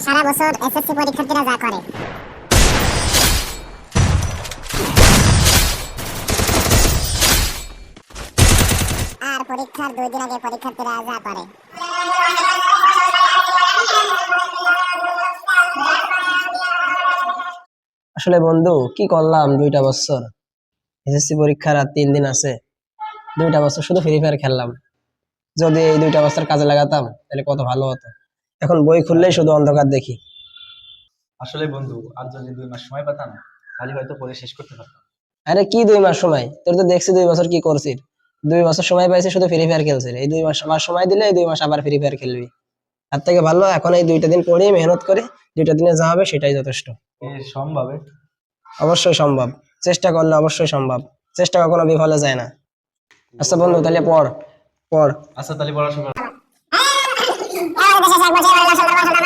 সারা বছর এসএসসি পরীক্ষার্থীরা যা করে। আর পরীক্ষার 2 দিন আগে পরীক্ষার্থীরা যা করে। আসলে বন্ধু কি করলাম, 2টা বছর এসএসসি পরীক্ষার আর 3 দিন আছে, 2টা বছর শুধু ফ্রি ফায়ার খেললাম। যদি এই 2টা বছর কাজে লাগাতাম তাহলে কত ভালো হতো। এখন বই খুললেই শুধু অন্ধকার দেখি। আসলে বন্ধু, আর যদি 2 মাস সময় পেতাম তাহলে হয়তো পড়ে শেষ করতে পারতাম। আরে কি 2 মাস সময়, তোর তো দেখছি 2 বছর কি করছিস। 2 বছর সময় পাইছি শুধু ফ্রি ফায়ার খেলছিস, এই 2 মাস আবার সময় দিলে এই 2 মাস আবার ফ্রি ফায়ার খেলবি। তার থেকে ভালো এখন এই 2টা দিন পড়ি, মেহনত করে 2টা দিনে যা হবে সেটাই যথেষ্ট। সম্ভবে অবশ্যই সম্ভব, চেষ্টা করলে অবশ্যই সম্ভব, চেষ্টা কখনো বিফলে যায় না। আচ্ছা বন্ধু তাহলে পড় পড়। আচ্ছা, তাহলে পড়াশোনা আমাদের দেশে 1 বছর